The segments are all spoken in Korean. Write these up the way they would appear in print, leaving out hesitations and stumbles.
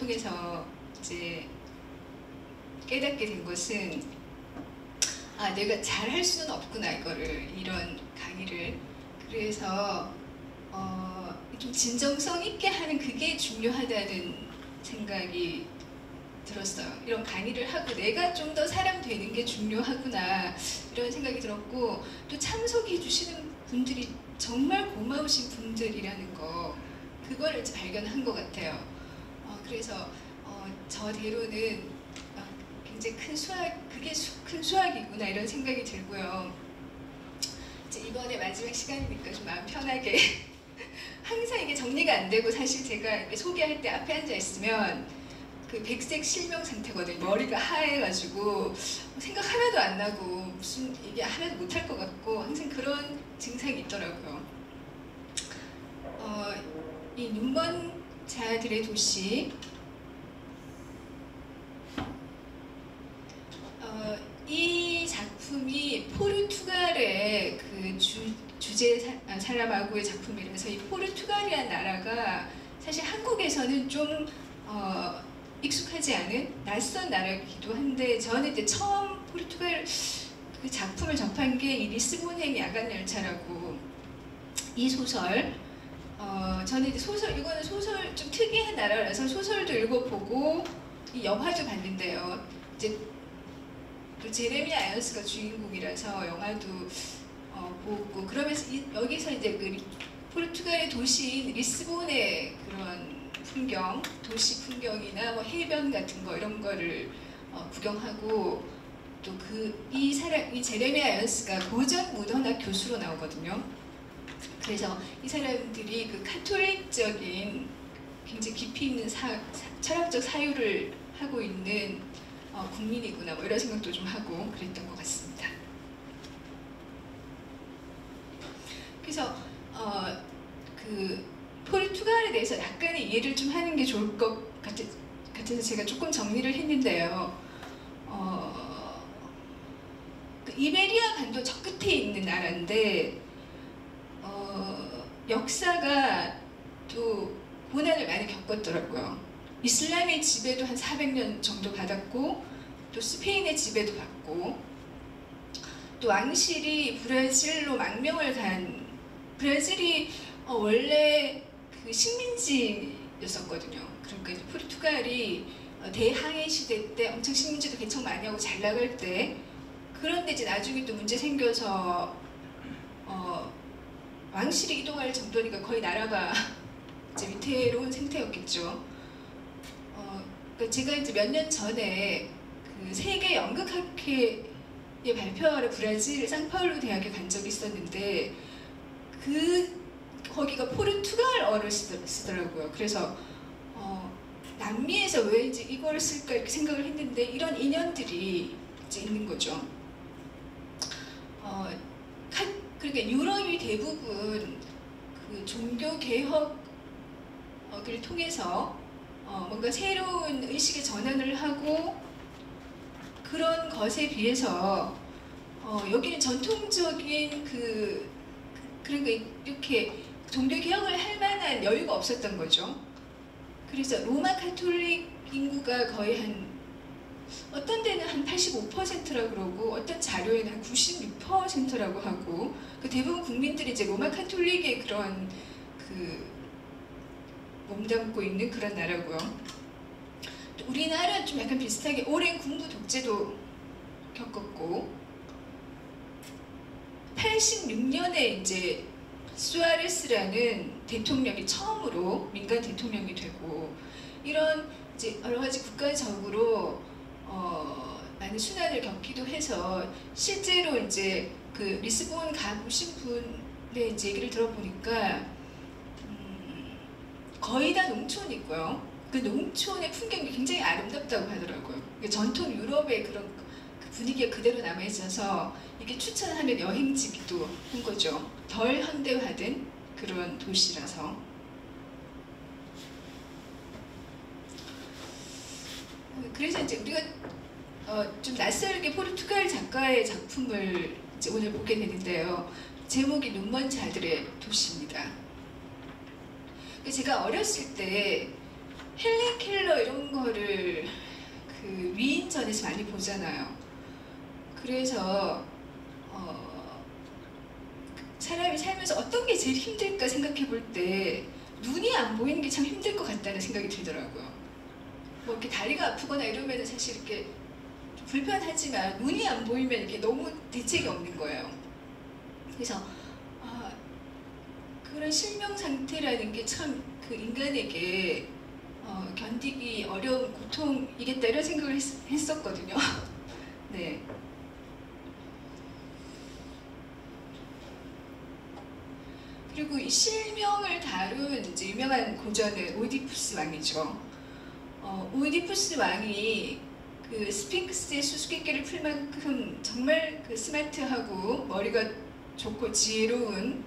통해서 이제 깨닫게 된 것은 내가 잘 할 수는 없구나, 이런 강의를. 그래서 좀 진정성 있게 하는 그게 중요하다는 생각이 들었어요. 이런 강의를 하고 내가 좀 더 사람 되는 게 중요하구나, 이런 생각이 들었고, 또 참석해 주시는 분들이 정말 고마우신 분들이라는 거, 그거를 이제 발견한 것 같아요. 그래서 저대로는 굉장히 그게 큰 수학이구나, 이런 생각이 들고요. 이제 이번에 마지막 시간이니까 좀 마음 편하게 항상 이게 정리가 안 되고, 사실 제가 이렇게 소개할 때 앞에 앉아 있으면 그 백색 실명 상태거든요. 머리가 하얘가지고 생각 하나도 안 나고 무슨 이게 하나도 못할 것 같고 항상 그런 증상이 있더라고요. 이 눈먼 자들의 도시, 이 작품이 포르투갈의 그 주제 사람하고의 작품이라서, 이 포르투갈이라는 나라가 사실 한국에서는 좀 익숙하지 않은 낯선 나라이기도 한데, 저는 이제 처음 포르투갈 그 작품을 접한 게 이 리스본행 야간열차라고, 이 소설. 저는 이제 이거는 소설 좀 특이한 나라라서 소설도 읽어보고 이 영화도 봤는데요. 이제 또 제레미 아이언스가 주인공이라서 영화도 보고, 그러면서 여기서 이제 그 포르투갈의 도시인 리스본의 그런 풍경, 도시 풍경이나 뭐 해변 같은 거, 이런 거를 구경하고, 또 이 제레미 아이언스가 고전 무던학 교수로 나오거든요. 그래서 이 사람들이 그 카톨릭적인 굉장히 깊이 있는 철학적 사유를 하고 있는 국민이구나, 뭐 이런 생각도 좀 하고 그랬던 것 같습니다. 그래서 그 포르투갈에 대해서 약간의 이해를 좀 하는 게 좋을 것 같아서 제가 조금 정리를 했는데요. 그 이베리아 반도 저 끝에 있는 나라인데, 역사가 또 고난을 많이 겪었더라고요. 이슬람의 지배도 한 400년 정도 받았고, 또 스페인의 지배도 받고, 또 왕실이 브라질로 망명을 간, 브라질이 원래 그 식민지였었거든요. 그러니까 이제 포르투갈이 대항해 시대 때 엄청 식민지도 개척 많이 하고 잘 나갈 때, 그런데 이제 나중에 또 문제 생겨서 왕실이 이동할 정도니까 거의 나라가 이제 위태로운 상태였겠죠. 그러니까 제가 이제 몇 년 전에 그 세계 연극학회의 발표하러 브라질 상파울루 대학에 간 적이 있었는데, 거기가 포르투갈어를 쓰더라고요. 그래서 남미에서 왜 이제 이걸 쓸까 이렇게 생각을 했는데, 이런 인연들이 이제 있는 거죠. 그러니까 유럽이 대부분 그 종교 개혁을 통해서 뭔가 새로운 의식의 전환을 하고, 그런 것에 비해서 여기는 전통적인 그러니까 이렇게 종교 개혁을 할 만한 여유가 없었던 거죠. 그래서 로마 카톨릭 인구가 거의 어떤 데는 한 85%라고 그러고, 어떤 자료에는 한 96%라고 하고, 그 대부분 국민들이 이제 로마 카톨릭의 그런 몸담고 있는 그런 나라고요. 또 우리나라는 좀 약간 비슷하게 오랜 군부 독재도 겪었고, 86년에 이제 수아레스라는 대통령이 처음으로 민간 대통령이 되고, 이런 이제 여러 가지 국가적으로 많은 순환을 겪기도 해서, 실제로 이제 그 리스본 가보신 분의 이제 얘기를 들어보니까 거의 다 농촌이고요. 그 농촌의 풍경이 굉장히 아름답다고 하더라고요. 전통 유럽의 그런 그 분위기가 그대로 남아있어서 이게 추천하는 여행지기도 한 거죠. 덜 현대화된 그런 도시라서. 그래서 이제 우리가 좀 낯설게 포르투갈 작가의 작품을 이제 오늘 보게 되는데요. 제목이 눈먼 자들의 도시입니다. 제가 어렸을 때 헬렌 켈러 이런 텔레비전에서 많이 보잖아요. 그래서 사람이 살면서 어떤 게 제일 힘들까 생각해 볼 때 눈이 안 보이는 게 참 힘들 것 같다는 생각이 들더라고요. 뭐 이렇게 다리가 아프거나 이러면 사실 이렇게 좀 불편하지만 눈이 안 보이면 이게 너무 대책이 없는 거예요. 그래서 그런 실명 상태라는 게 참 그 인간에게 견디기 어려운 고통이겠다 이런 생각을 했었거든요. 네. 그리고 이 실명을 다룬 이제 유명한 고전은 오이디푸스 왕이죠. 오이디푸스 왕이 그 스핑크스의 수수께끼를 풀 만큼 정말 그 스마트하고 머리가 좋고 지혜로운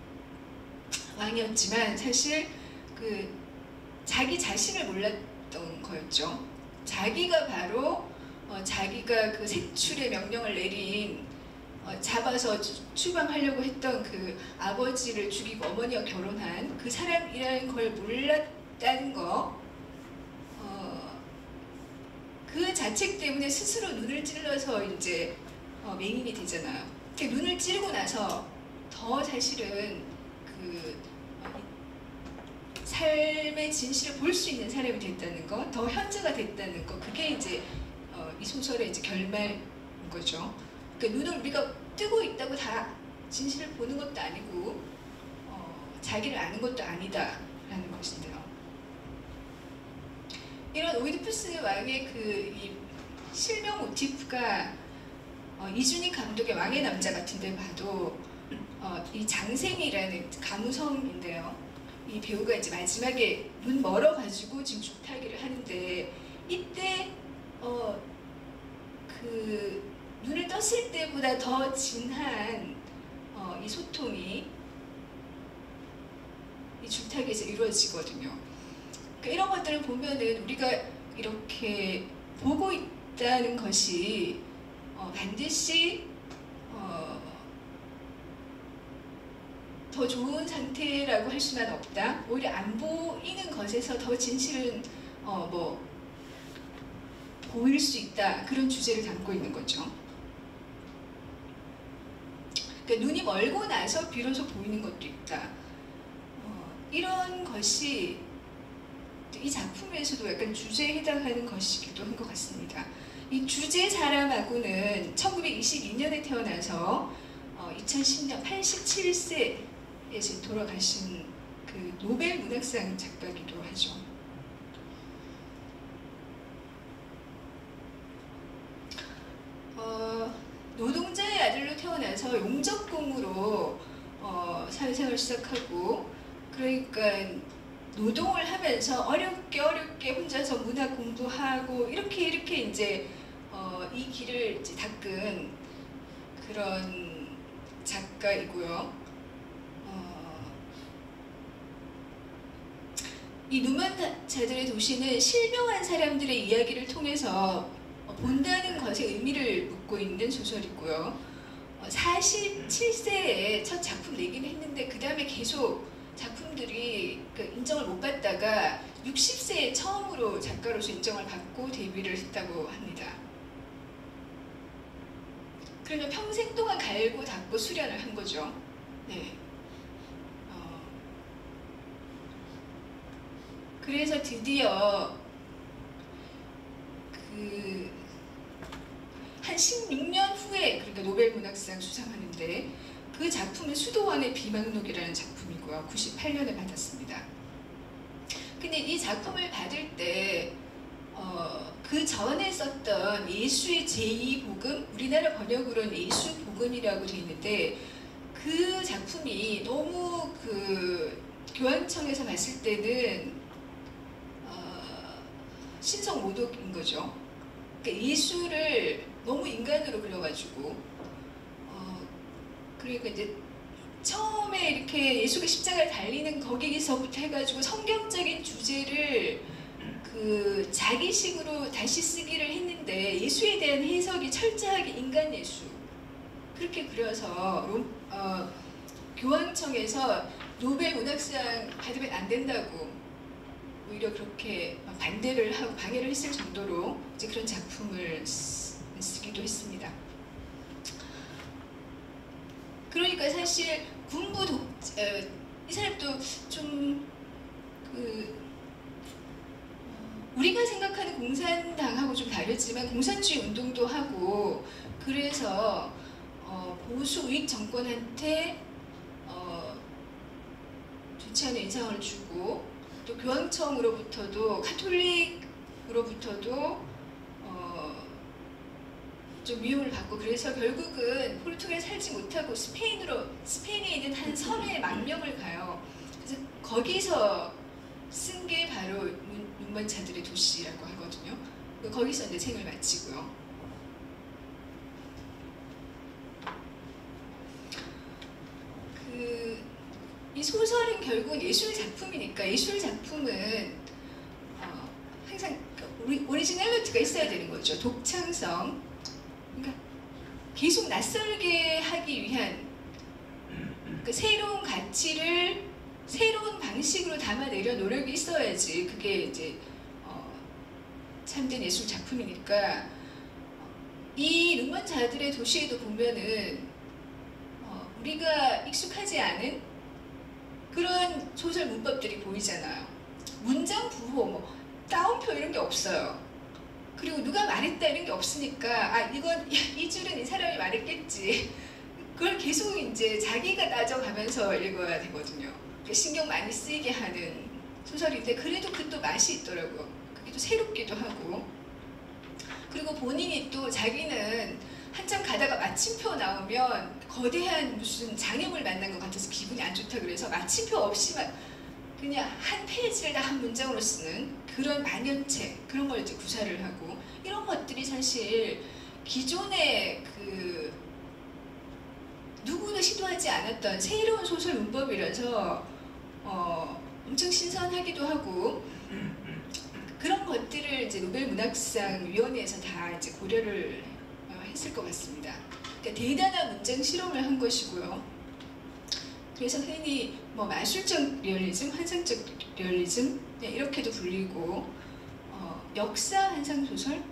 왕이었지만 사실 그 자기 자신을 몰랐던 거였죠. 자기가 바로 자기가 그 색출의 명령을 내린 잡아서 추방하려고 했던 그 아버지를 죽이고 어머니와 결혼한 그 사람이라는 걸 몰랐다는 거, 그 자책 때문에 스스로 눈을 찔러서 이제 맹인이 되잖아요. 눈을 찌르고 나서 더 사실은 그 삶의 진실을 볼 수 있는 사람이 됐다는 거, 더 현자가 됐다는 거, 그게 이제 이 소설의 이제 결말인 거죠. 그러니까 눈을 우리가 뜨고 있다고 다 진실을 보는 것도 아니고 자기를 아는 것도 아니다라는 것인데요. 이런 오이디푸스 왕의 이 실명 모티프가 이준익 감독의 왕의 남자 같은 데 봐도 이 장생이라는 가무성인데요. 이 배우가 이제 마지막에 눈 멀어가지고 지금 죽타기를 하는데 이때 그 눈을 떴을 때보다 더 진한 이 소통이 이 줄타기에서 이루어지거든요. 그러니까 이런 것들을 보면은 우리가 이렇게 보고 있다는 것이 반드시 더 좋은 상태라고 할 수는 없다. 오히려 안 보이는 것에서 더 진실은 보일 수 있다. 그런 주제를 담고 있는 거죠. 그러니까 눈이 멀고 나서 비로소 보이는 것도 있다. 이런 것이 이 작품에서도 약간 주제에 해당하는 것이기도 한 것 같습니다. 이 주제 사람하고는 1922년에 태어나서 2010년 87세에 돌아가신 그 노벨 문학상 작가이기도 하죠. 노동자의 아들로 태어나서 용접공으로 사회생활을 시작하고, 그러니까 노동을 하면서 어렵게 혼자서 문학 공부하고 이렇게 이제 이 길을 이제 닦은 그런 작가이고요. 이 누만자들의 도시는 실명한 사람들의 이야기를 통해서 본다는 것에 의미를 묻고 있는 소설이고요. 47세에 첫 작품 내기는 했는데 그 다음에 계속 작품들이 인정을 못 받다가 60세에 처음으로 작가로서 인정을 받고 데뷔를 했다고 합니다. 그러면 평생 동안 갈고 닦고 수련을 한 거죠. 네. 그래서 드디어 한 16년 후에 그러니까 노벨 문학상 수상하는데 그 작품은 수도원의 비망록이라는 작품이고요. 98년에 받았습니다. 근데 이 작품을 받을 때 그 전에 썼던 예수의 제2복음, 우리나라 번역으로는 예수복음이라고 되어 있는데 그 작품이 너무 그 교황청에서 봤을 때는 신성모독인 거죠. 그러니까 예수를 너무 인간으로 그려가지고 그러니까 이제 처음에 이렇게 예수가 십자가를 달리는 거기서부터 해가지고 성경적인 주제를 그 자기식으로 다시 쓰기를 했는데 예수에 대한 해석이 철저하게 인간 예수 그렇게 그려서 교황청에서 노벨 문학상 받으면 안 된다고 오히려 그렇게 반대를 하고 방해를 했을 정도로 이제 그런 작품을 나오기도 했습니다. 그러니까 사실 이 사람도 좀 우리가 생각하는 공산당하고 좀 다르지만 공산주의 운동도 하고, 그래서 보수 우익 정권한테 좋지 않은 인상을 주고, 또 교황청으로부터도 카톨릭으로부터도 좀 미움을 받고, 그래서 결국은 포르투갈에 살지 못하고 스페인에 있는 한 섬에 망명을 가요. 그래서 거기서 쓴 게 바로 눈먼 자들의 도시라고 하거든요. 거기서 이제 생을 마치고요. 이 소설은 결국은 예술 작품이니까, 예술 작품은 항상 오리지널리티가 있어야 되는 거죠. 독창성. 그러니까 계속 낯설게 하기 위한 새로운 가치를 새로운 방식으로 담아내려 노력이 있어야지 그게 이제 참된 예술 작품이니까. 이 눈먼 자들의 도시에도 보면은 우리가 익숙하지 않은 그런 소설 문법들이 보이잖아요. 문장 부호, 뭐 따옴표 이런 게 없어요. 그리고 누가 말했다 이런 게 없으니까 이 줄은 이 사람이 말했겠지. 그걸 계속 이제 자기가 따져가면서 읽어야 되거든요. 신경 많이 쓰이게 하는 소설인데, 그래도 그 또 맛이 있더라고요. 그게 또 새롭기도 하고. 그리고 본인이 또 자기는 한참 가다가 마침표 나오면 거대한 무슨 장애물 만난 것 같아서 기분이 안 좋다 그래서 마침표 없이만 그냥 한 페이지를 다 한 문장으로 쓰는 그런 만연책, 그런 걸 이제 구사를 하고, 이런 것들이 사실 기존의 누구도 시도하지 않았던 새로운 소설 문법이라서 엄청 신선하기도 하고, 그런 것들을 이제 노벨 문학상 위원회에서 다 이제 고려를 했을 것 같습니다. 그러니까 대단한 문장 실험을 한 것이고요. 그래서 흔히 뭐 마술적 리얼리즘, 환상적 리얼리즘 이렇게도 불리고, 역사 환상 소설,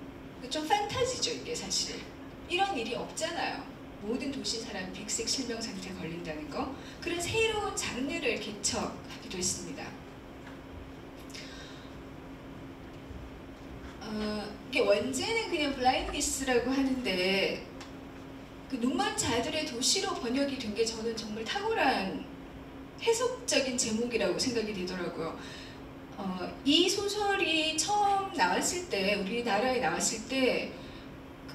좀 판타지죠 이게 사실. 이런 일이 없잖아요. 모든 도시 사람 백색 실명 상태에 걸린다는 거. 그런 새로운 장르를 개척하기도 했습니다. 이게 원제는 그냥 블라인디스라고 하는데, 그 눈먼 자들의 도시로 번역이 된 게 저는 정말 탁월한 해석적인 제목이라고 생각이 되더라고요. 이 소설이 처음 나왔을 때, 우리나라에 나왔을 때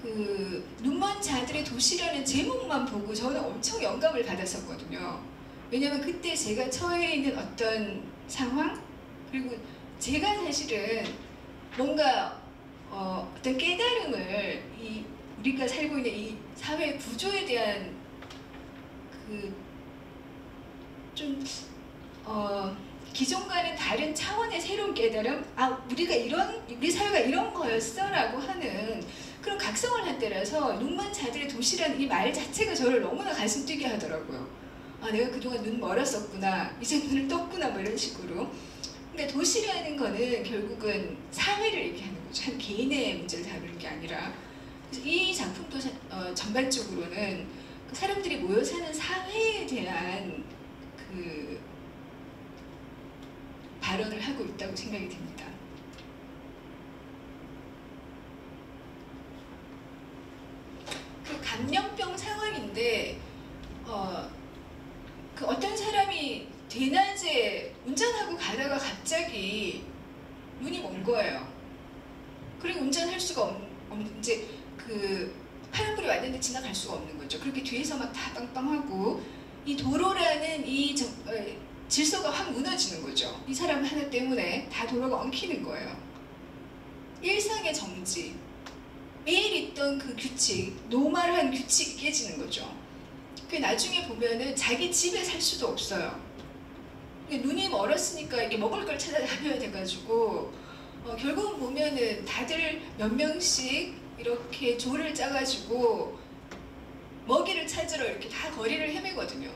그 눈먼 자들의 도시라는 제목만 보고 저는 엄청 영감을 받았었거든요. 왜냐면 그때 제가 처해 있는 어떤 상황, 그리고 제가 사실은 뭔가 어떤 깨달음을 우리가 살고 있는 이 사회 구조에 대한 좀 기존과는 다른 차원의 새로운 깨달음, 우리 사회가 이런 거였어라고 하는 그런 각성을 한 때라서 눈먼 자들의 도시라는 이 말 자체가 저를 너무나 가슴 뛰게 하더라고요. 내가 그동안 눈 멀었었구나, 이제 눈을 떴구나, 뭐 이런 식으로. 그러니까 도시라는 거는 결국은 사회를 얘기하는 거죠. 한 개인의 문제를 다루는 게 아니라. 그래서 이 작품도 전반적으로는 사람들이 모여 사는 사회에 대한 발언을 하고 있다고 생각이 됩니다. 감염병 상황인데 어떤 사람이 대낮에 운전하고 가다가 갑자기 눈이 먼 거예요. 그리고 운전할 수가 이제 파란불이 왔는데 지나갈 수가 없는 거죠. 그렇게 뒤에서 막 다 빵빵하고, 이 도로라는 질서가 확 무너지는 거죠. 이 사람 하나 때문에 다 도로가 엉키는 거예요. 일상의 정지, 매일 있던 그 규칙, 노멀한 규칙이 깨지는 거죠. 나중에 보면은 자기 집에 살 수도 없어요. 눈이 멀었으니까 이게 먹을 걸 찾아다녀야 돼가지고 결국은 보면은 다들 몇 명씩 이렇게 조를 짜가지고 먹이를 찾으러 이렇게 다 거리를 헤매거든요.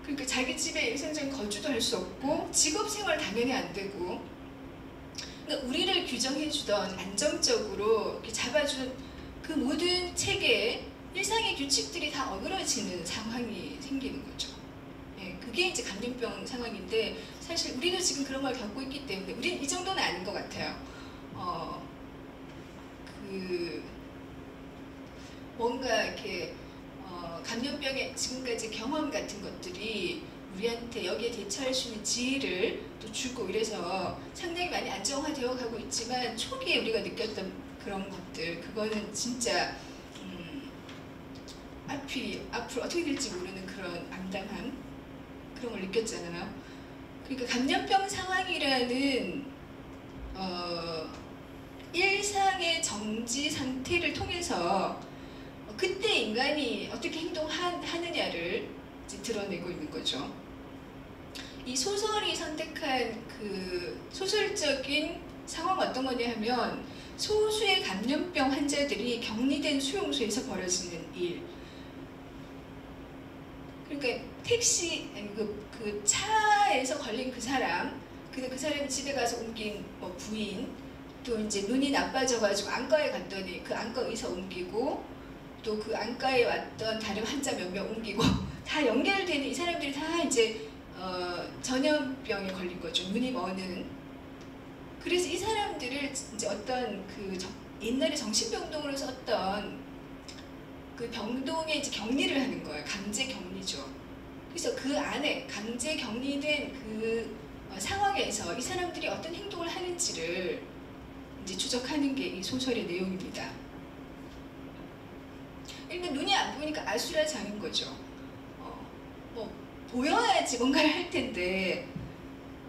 그러니까 자기 집에 일상적인 거주도 할 수 없고 직업생활 당연히 안 되고, 그러니까 우리를 규정해주던 안정적으로 이렇게 잡아주는 그 모든 체계, 일상의 규칙들이 다 어그러지는 상황이 생기는 거죠. 예, 그게 이제 감염병 상황인데 사실 우리도 지금 그런 걸 겪고 있기 때문에 우리는 이 정도는 아닌 것 같아요. 뭔가 이렇게 감염병의 지금까지 경험 같은 것들이 우리한테 여기에 대처할 수 있는 지혜를 또 주고 이래서 상당히 많이 안정화되어 가고 있지만 초기에 우리가 느꼈던 그런 것들 그거는 진짜 앞으로 어떻게 될지 모르는 그런 암담함 그런 걸 느꼈잖아요. 그러니까 감염병 상황이라는 일상의 정지 상태를 통해서 그때 인간이 어떻게 행동하느냐를 이제 드러내고 있는 거죠. 이 소설이 선택한 그 소설적인 상황은 어떤 거냐 하면 소수의 감염병 환자들이 격리된 수용소에서 벌어지는 일. 그러니까 택시 그 차에서 걸린 그 사람, 근데 그 사람이 집에 가서 옮긴 뭐 부인, 또 이제 눈이 나빠져가지고 안과에 갔더니 그 안과 의사 옮기고 또 그 안과에 왔던 다른 환자 몇 명 옮기고 다 연결되는 이 사람들이 다 이제 전염병에 걸린 거죠. 눈이 머는. 그래서 이 사람들을 이제 어떤 그 옛날에 정신병동으로 썼던 그 병동에 이제 격리를 하는 거예요. 강제 격리죠. 그래서 그 안에 강제 격리된 그 상황에서 이 사람들이 어떤 행동을 하는지를 이제 추적하는 게 이 소설의 내용입니다. 그러니까 눈이 안 보이니까 아수라장인 거죠. 뭐 보여야지 뭔가를 할 텐데,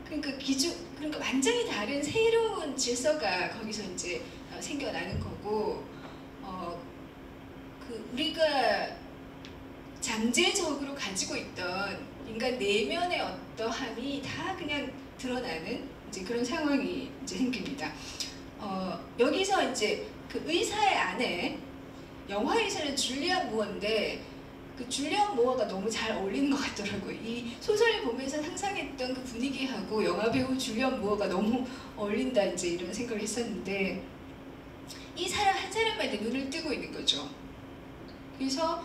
그러니까 완전히 다른 새로운 질서가 거기서 이제 생겨나는 거고, 우리가 잠재적으로 가지고 있던 인간 내면의 어떠함이 다 그냥 드러나는 이제 그런 상황이 이제 생깁니다. 여기서 이제 그 의사의 아내, 영화에서는 줄리안 무어인데 그 줄리안 무어가 너무 잘 어울리는 것 같더라고요. 이 소설을 보면서 상상했던 그 분위기하고 영화 배우 줄리안 무어가 너무 어울린다 이제 이런 생각을 했었는데 이 사람 한 사람한테 눈을 뜨고 있는 거죠. 그래서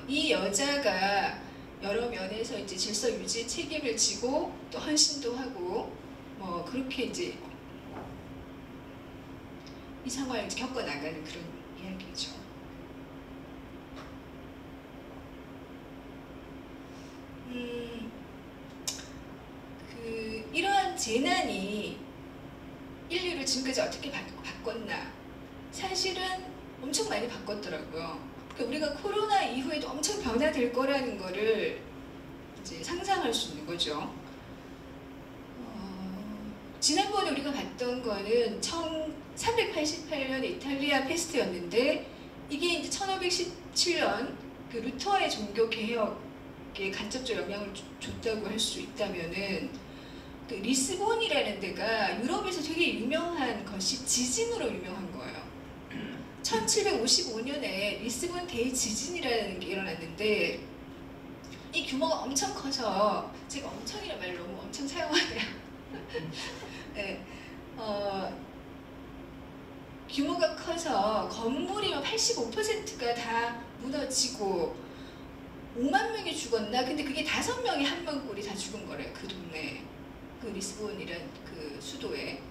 이 여자가 여러 면에서 이제 질서 유지 책임을 지고 또 헌신도 하고 뭐 그렇게 이제 이 상황을 겪어나가는 그런 이야기죠. 이러한 재난이 인류를 지금까지 어떻게 바꿨나? 사실은 엄청 많이 바꿨더라고요. 그러니까 우리가 코로나 이후에도 엄청 변화될 거라는 거를 이제 상상할 수 있는 거죠. 지난번에 우리가 봤던 거는 1388년 이탈리아 페스트였는데 이게 이제 1517년 그 루터의 종교 개혁에 간접적 영향을 줬다고 할 수 있다면은 그 리스본이라는 데가 유럽에서 되게 유명한 것이 지진으로 유명한 거예요. 1755년에 리스본 대지진이라는 게 일어났는데 이 규모가 엄청 커서 제가 엄청이란 말을 너무 엄청 사용하네요. 네, 규모가 커서 건물이 85%가 다 무너지고 5만 명이 죽었나? 근데 그게 5명이 한 방울이 다 죽은 거래요. 그 동네에. 그 리스본이란 그 수도에.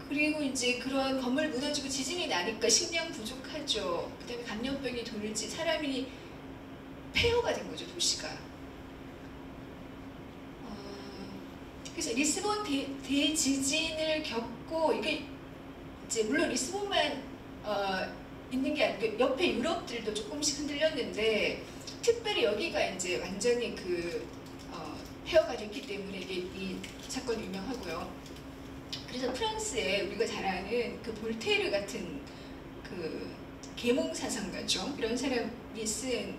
그리고 이제 그런 건물 무너지고 지진이 나니까 식량 부족하죠. 그 다음에 감염병이 돌지 사람이 폐허가 된 거죠, 도시가. 그래서 리스본 대지진을 겪고 이게 이제 물론 리스본만 있는 게 아니고 옆에 유럽들도 조금씩 흔들렸는데 특별히 여기가 이제 완전히 폐허가 됐기 때문에 이게 이 사건이 유명하고요. 그래서 프랑스에 우리가 잘 아는 그 볼테르 같은 그 계몽사상가죠. 이런 사람이 쓴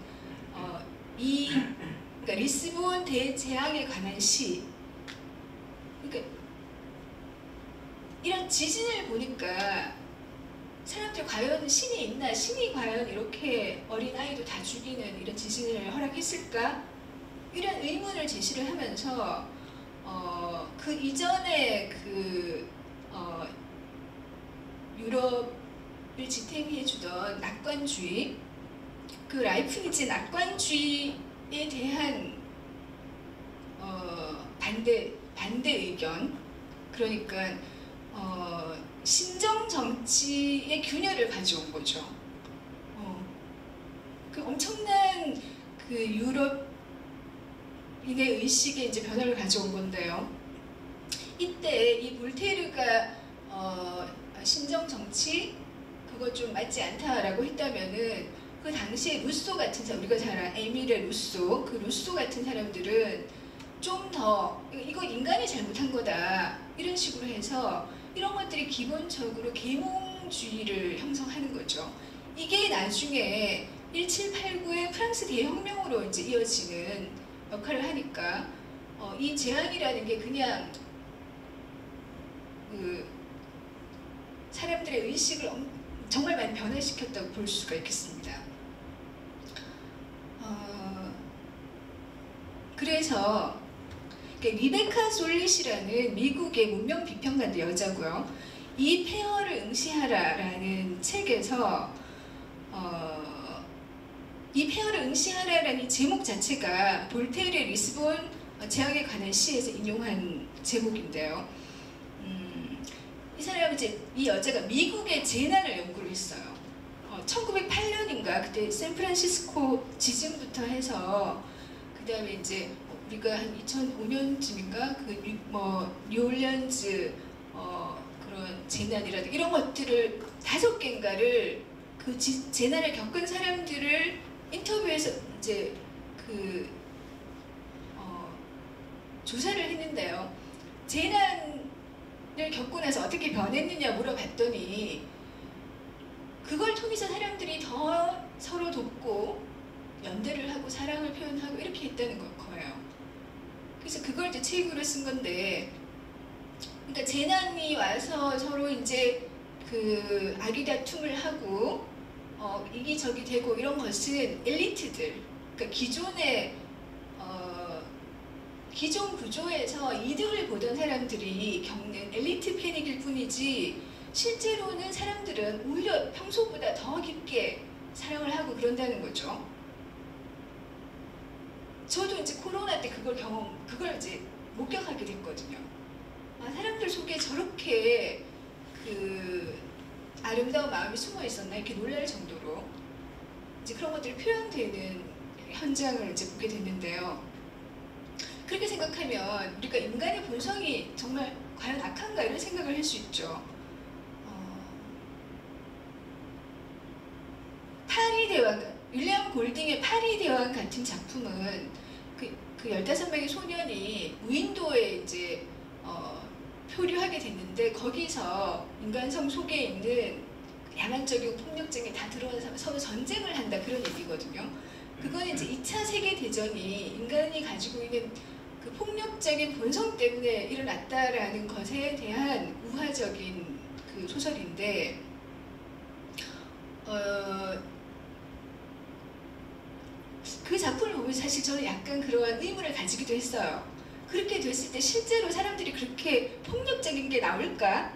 그러니까 리스본 대재앙에 관한 시. 그러니까 이런 지진을 보니까 사람들이 과연 신이 있나? 신이 과연 이렇게 어린아이도 다 죽이는 이런 지진을 허락했을까? 이런 의문을 제시를 하면서 그 이전에 유럽 지탱해주던 낙관주의, 그 라이프니즈 낙관주의에 대한 반대 의견, 그러니까 신정 정치의 균열을 가져온 거죠. 그 엄청난 그 유럽인의 의식에 이제 변화를 가져온 건데요. 이때 이 볼테르가 신정 정치 그거 좀 맞지 않다라고 했다면은 그 당시에 루소 같은 사람, 우리가 잘 아는 에밀레 루소, 그 루소 같은 사람들은 좀 더 이거 인간이 잘못한 거다 이런 식으로 해서 이런 것들이 기본적으로 계몽주의를 형성하는 거죠. 이게 나중에 1789의 프랑스 대혁명으로 이제 이어지는 역할을 하니까 이 제안이라는 게 그냥 그 사람들의 의식을 정말 많이 변화시켰다고 볼 수가 있겠습니다. 그래서 리베카 솔릿이라는 미국의 문명 비평가인데 여자고요. 이 폐허를 응시하라라는 책에서 이 폐허를 응시하라라는 제목 자체가 볼테르의 리스본 재앙에 관한 시에서 인용한 제목인데요. 이 사람은 이제 이 여자가 미국의 재난을 연구를 했어요. 1908년인가 그때 샌프란시스코 지진부터 해서 그 다음에 이제 우리가 한 2005년쯤인가 그 뉴올리언즈 그런 재난이라든가 이런 것들을 5개인가를 그 재난을 겪은 사람들을 인터뷰해서 이제 그 조사를 했는데요. 재난을 겪고 나서 어떻게 변했느냐 물어봤더니 그걸 통해서 사람들이 더 서로 돕고 연대를 하고 사랑을 표현하고 이렇게 했다는 거예요. 그래서 그걸 이제 책으로 쓴 건데, 그러니까 재난이 와서 서로 이제 그 아리다툼을 하고 이기적이 되고 이런 것은 엘리트들, 그러니까 기존 구조에서 이득을 보던 사람들이 겪는 엘리트 패닉일 뿐이지 실제로는 사람들은 오히려 평소보다 더 깊게 사랑을 하고 그런다는 거죠. 저도 이제 코로나 때 그걸 이제 목격하게 됐거든요. 사람들 속에 저렇게 그 아름다운 마음이 숨어 있었나 이렇게 놀랄 정도로 이제 그런 것들이 표현되는 현장을 이제 보게 됐는데요. 그렇게 생각하면 우리가 인간의 본성이 정말 과연 악한가 이런 생각을 할 수 있죠. 파리 대왕, 윌리엄 골딩의 파리 대왕 같은 작품은 그 15명의 소년이 무인도에 이제 표류하게 됐는데 거기서 인간성 속에 있는 야만적이고 폭력적인 다 들어와서 서로 전쟁을 한다 그런 얘기거든요. 그건 이제 2차 세계대전이 인간이 가지고 있는 그 폭력적인 본성 때문에 일어났다라는 것에 대한 우화적인 그 소설인데 그 작품을 보면 사실 저는 약간 그러한 의문을 가지기도 했어요. 그렇게 됐을 때 실제로 사람들이 그렇게 폭력적인 게 나올까?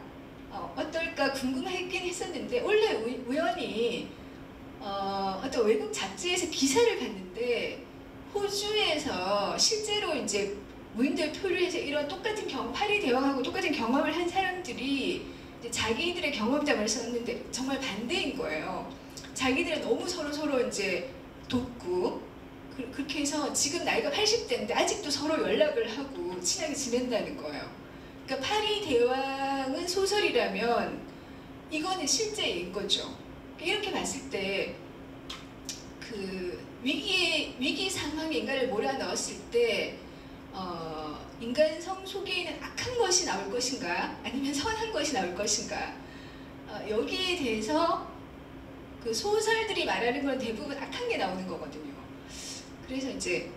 어떨까 궁금하긴 했었는데 원래 우연히 어떤 외국 잡지에서 기사를 봤는데 호주에서 실제로 이제 무인도에 표류해서 이런 똑같은 파리 대왕하고 똑같은 경험을 한 사람들이 이제 자기들의 경험담을 썼는데 정말 반대인 거예요. 자기들은 너무 서로 이제 돕고 그렇게 해서 지금 나이가 80대인데 아직도 서로 연락을 하고 친하게 지낸다는 거예요. 그러니까 파리 대왕은 소설이라면 이거는 실제인 거죠. 이렇게 봤을 때 그 위기 상황에 인간을 몰아넣었을 때 인간성 속에 있는 악한 것이 나올 것인가 아니면 선한 것이 나올 것인가 여기에 대해서 그 소설들이 말하는 건 대부분 악한 게 나오는 거거든요. 그래서 이제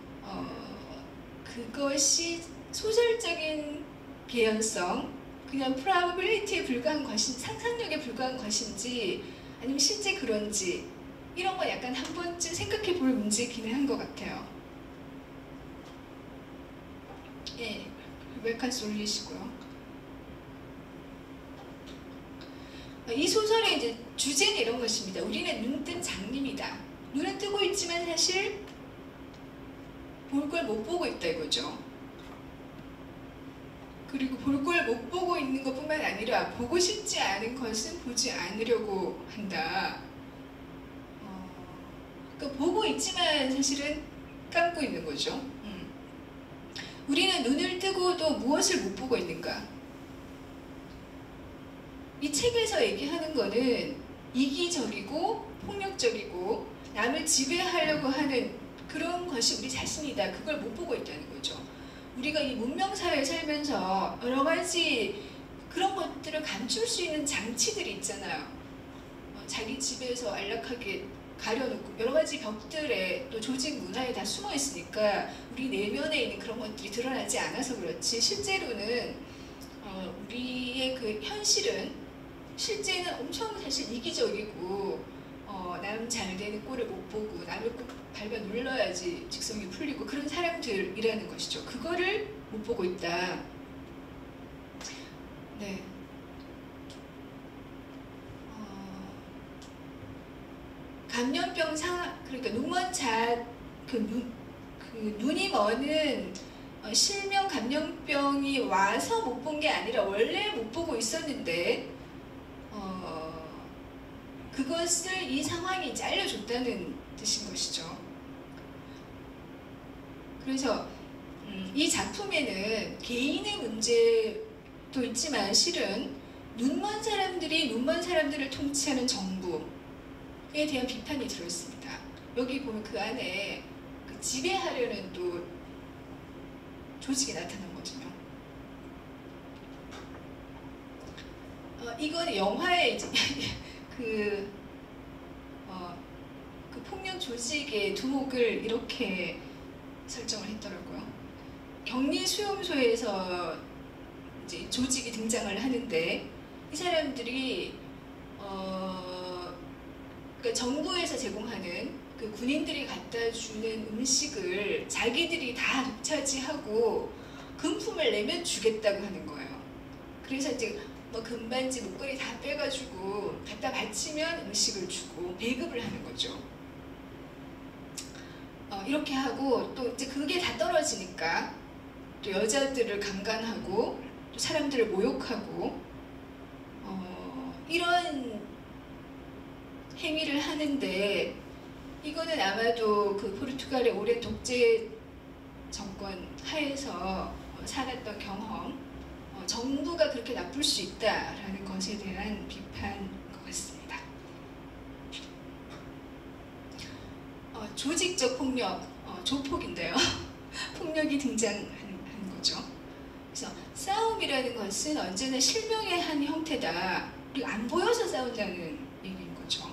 그것이 소설적인 개연성, 그냥 probability에 불과한 것인지 상상력에 불과한 것인지 아니면 실제 그런지 이런 거 약간 한 번쯤 생각해 볼 문제이기는 한 것 같아요. 예, 리베카 솔릿이고요. 이 소설의 이제 주제는 이런 것입니다. 우리는 눈뜬 장님이다. 눈은 뜨고 있지만 사실 볼 걸 못 보고 있다 이거죠. 그리고 볼 걸 못 보고 있는 것뿐만 아니라 보고 싶지 않은 것은 보지 않으려고 한다. 그러니까 보고 있지만 사실은 감고 있는 거죠. 우리는 눈을 뜨고도 무엇을 못 보고 있는가? 이 책에서 얘기하는 거는 이기적이고 폭력적이고 남을 지배하려고 하는 그런 것이 우리 자신이다. 그걸 못 보고 있다는 거죠. 우리가 이 문명사회에 살면서 여러 가지 그런 것들을 감출 수 있는 장치들이 있잖아요. 자기 집에서 안락하게 가려놓고 여러 가지 벽들에 또 조직 문화에 다 숨어 있으니까 우리 내면에 있는 그런 것들이 드러나지 않아서 그렇지 실제로는 우리의 그 현실은 실제는 엄청 사실 이기적이고 남 잘 되는 꼴을 못 보고 남을 꼭 밟아 눌러야지 직성이 풀리고 그런 사람들이라는 것이죠. 그거를 못 보고 있다. 네. 감염병 그러니까 눈먼 눈이 머는 실명 감염병이 와서 못 본 게 아니라 원래 못 보고 있었는데 그것을 이 상황이 잘려줬다는 뜻인 것이죠. 그래서 이 작품에는 개인의 문제도 있지만 실은 눈먼 사람들이 눈먼 사람들을 통치하는 정부에 대한 비판이 들어있습니다. 여기 보면 그 안에 그 지배하려는 또 조직이 나타나거든요. 이건 영화에 이제 그 폭력 조직의 두목을 이렇게 설정을 했더라고요. 격리 수용소에서 이제 조직이 등장을 하는데 이 사람들이 그러니까 정부에서 제공하는 그 군인들이 갖다 주는 음식을 자기들이 다 독차지하고 금품을 내면 주겠다고 하는 거예요. 그래서 이제 뭐 금반지 목걸이 다 빼가지고 갖다 바치면 음식을 주고 배급을 하는 거죠. 이렇게 하고 또 이제 그게 다 떨어지니까 또 여자들을 강간하고 또 사람들을 모욕하고 이런 행위를 하는데 이거는 아마도 그 포르투갈의 오랜 독재 정권 하에서 살았던 경험, 정부가 그렇게 나쁠 수 있다라는 것에 대한 비판인 것 같습니다. 조직적 폭력, 조폭인데요. 폭력이 등장하는 거죠. 그래서 싸움이라는 것은 언제나 실명의 한 형태다. 우리가 안 보여서 싸운다는 얘기인 거죠.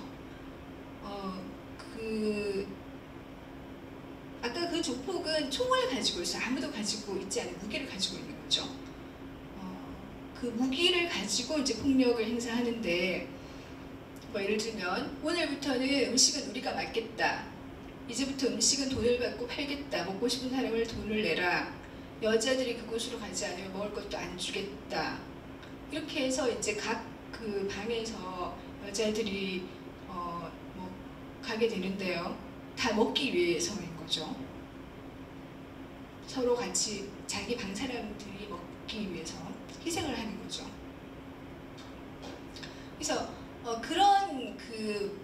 아까 그 조폭은 총을 가지고 있어요. 아무도 가지고 있지 않은 무기를 가지고 있는 거죠. 그 무기를 가지고 이제 폭력을 행사하는데 뭐 예를 들면 오늘부터는 음식은 우리가 맡겠다. 이제부터 음식은 돈을 받고 팔겠다. 먹고 싶은 사람을 돈을 내라. 여자들이 그곳으로 가지 않으면 먹을 것도 안 주겠다. 이렇게 해서 이제 각 그 방에서 여자들이 뭐 가게 되는데요. 다 먹기 위해서인 거죠. 서로 같이 자기 방 사람들이 먹기 위해서 희생을 하는 거죠. 그래서 그런 그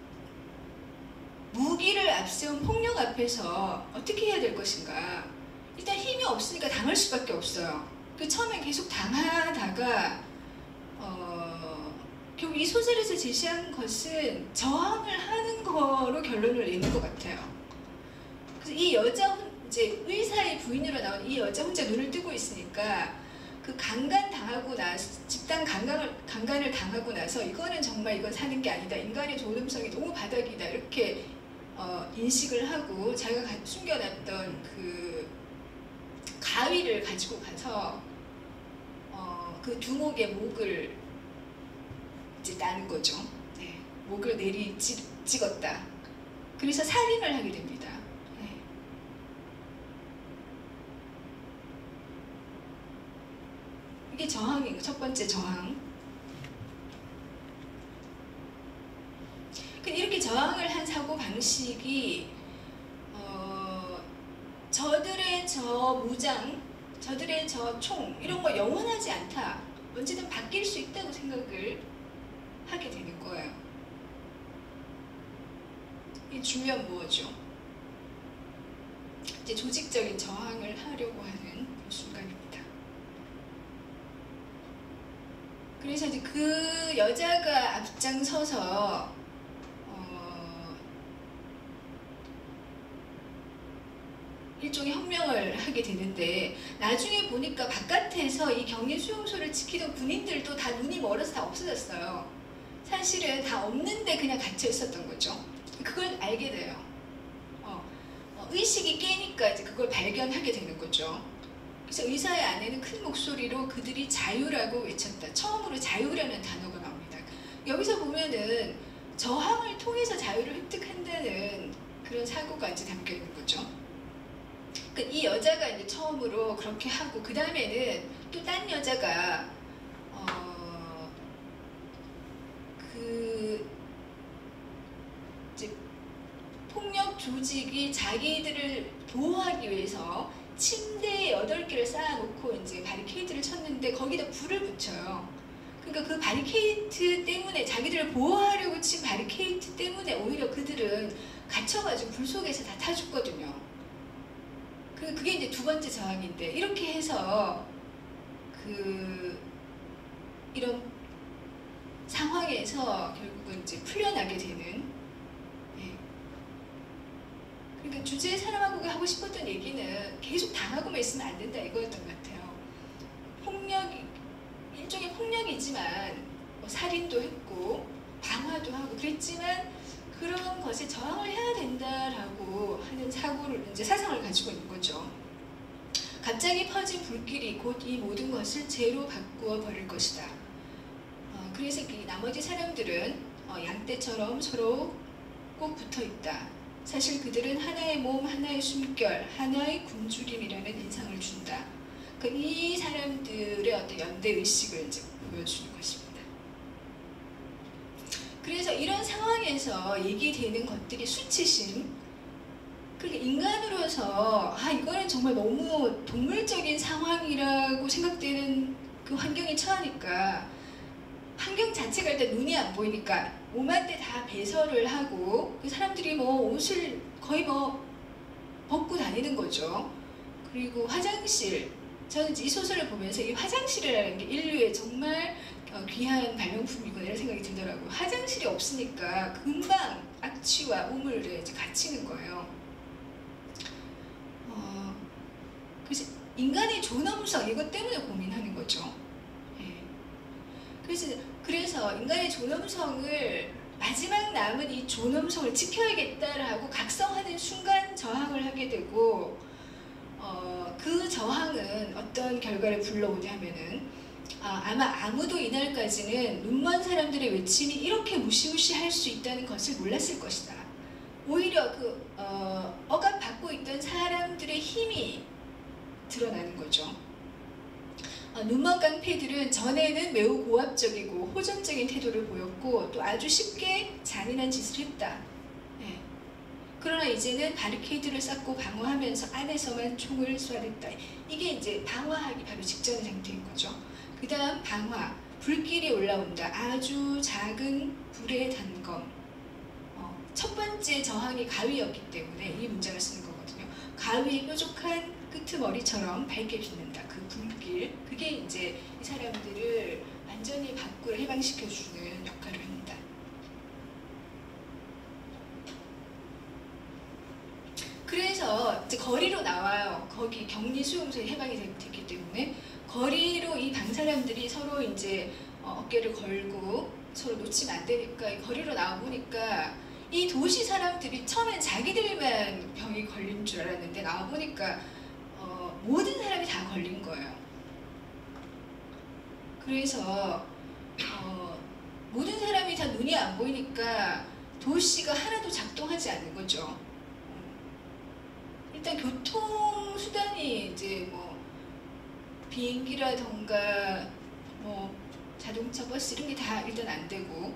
무기를 앞세운 폭력 앞에서 어떻게 해야 될 것인가. 일단 힘이 없으니까 당할 수밖에 없어요. 그 처음에 계속 당하다가 결국 이 소설에서 제시한 것은 저항을 하는 거로 결론을 내는 것 같아요. 그래서 이 여자 이제 의사의 부인으로 나온 이 여자 혼자 눈을 뜨고 있으니까 그 강간 당하고 나서 집단 강간을 당하고 나서 이거는 정말 이건 사는 게 아니다. 인간의 존엄성이 너무 바닥이다. 이렇게 인식을 하고 자기가 숨겨놨던 그 가위를 가지고 가서 그 두목의 목을 이제 따는 거죠. 네, 목을 찍었다. 그래서 살인을 하게 됩니다. 네. 이게 저항이에요. 첫 번째 저항. 저항을 한 사고 방식이 저들의 저 무장, 저들의 저 총 이런 거 영원하지 않다. 언제든 바뀔 수 있다고 생각을 하게 되는 거예요. 이 중요한 뭐죠? 이제 조직적인 저항을 하려고 하는 그 순간입니다. 그래서 이제 그 여자가 앞장서서 일종의 혁명을 하게 되는데, 나중에 보니까 바깥에서 이 격리 수용소를 지키던 군인들도 다 눈이 멀어서 다 없어졌어요. 사실은 다 없는데 그냥 갇혀 있었던 거죠. 그걸 알게 돼요. 의식이 깨니까 이제 그걸 발견하게 되는 거죠. 그래서 의사의 아내는 큰 목소리로 그들이 자유라고 외쳤다. 처음으로 자유라는 단어가 나옵니다. 여기서 보면은 저항을 통해서 자유를 획득한다는 그런 사고가 이제 담겨 있는 거죠. 이 여자가 이제 처음으로 그렇게 하고, 그 다음에는 또 딴 여자가 이제 폭력 조직이 자기들을 보호하기 위해서 침대에 8개를 쌓아놓고 이제 바리케이트를 쳤는데 거기다 불을 붙여요. 그러니까 그 바리케이트 때문에, 자기들을 보호하려고 친 바리케이트 때문에 오히려 그들은 갇혀가지고 불 속에서 다 타 죽거든요. 그게 이제 두 번째 저항인데, 이렇게 해서 이런 상황에서 결국은 이제 풀려나게 되는, 그러니까 주제의 사람하고 하고 싶었던 얘기는 계속 당하고만 있으면 안 된다 이거였던 것 같아요. 폭력이 일종의 폭력이지만 살인도 했고 방화도 하고 그랬지만 그런 것에 저항을 해야 된다라고 하는 이제 사상을 가지고 있는 거죠. 갑자기 퍼진 불길이 곧 이 모든 것을 죄로 바꾸어 버릴 것이다. 그래서 이 나머지 사람들은 양떼처럼 서로 꼭 붙어 있다. 사실 그들은 하나의 몸, 하나의 숨결, 하나의 굶주림이라는 인상을 준다. 이 사람들의 어떤 연대 의식을 이제 보여주는 것입니다. 그래서 이런 상황에서 얘기되는 것들이 수치심, 그러니까 인간으로서 이거는 정말 너무 동물적인 상황이라고 생각되는 그 환경에 처하니까, 환경 자체가 일단 눈이 안 보이니까 몸한테 다 배설을 하고 그 사람들이 옷을 거의 벗고 다니는 거죠. 그리고 화장실, 저는 이 소설을 보면서 이 화장실이라는 게 인류의 정말 귀한 발명품이구나 이런 생각이 들더라고요. 화장실이 없으니까 금방 악취와 우물에 이제 갇히는 거예요. 그래서 인간의 존엄성, 이것 때문에 고민하는 거죠. 그래서 인간의 존엄성을, 마지막 남은 이 존엄성을 지켜야겠다라고 각성하는 순간 저항을 하게 되고, 그 저항은 어떤 결과를 불러오냐면은, 아마 아무도 이날까지는 눈먼 사람들의 외침이 이렇게 무시무시할 수 있다는 것을 몰랐을 것이다. 오히려 억압받고 있던 사람들의 힘이 드러나는 거죠. 눈먼 깡패들은 전에는 매우 고압적이고 호전적인 태도를 보였고 또 아주 쉽게 잔인한 짓을 했다. 그러나 이제는 바리케이드를 쌓고 방어하면서 안에서만 총을 쏘아댔다. 이게 이제 방어하기 바로 직전의 상태인 거죠. 그 다음 방화, 불길이 올라온다. 아주 작은 불의 단검. 첫 번째 저항이 가위였기 때문에 이 문장을 쓰는 거거든요. 가위의 뾰족한 끄트머리처럼 밝게 빛는다. 그 불길, 그게 이제 이 사람들을 완전히 밖으로 해방시켜주는 역할을 합니다. 그래서 이제 거리로 나와요. 거기 격리 수용소에 해방이 됐기 때문에 거리로 이 방 사람들이 서로 이제 어깨를 걸고 서로 놓치면 안 되니까 거리로 나와 보니까 이 도시 사람들이 처음엔 자기들만 병이 걸린 줄 알았는데 나와 보니까 모든 사람이 다 걸린 거예요. 그래서 모든 사람이 다 눈이 안 보이니까 도시가 하나도 작동하지 않는 거죠. 일단 교통수단이 이제 비행기라던가 자동차, 버스 이런 게 다 일단 안 되고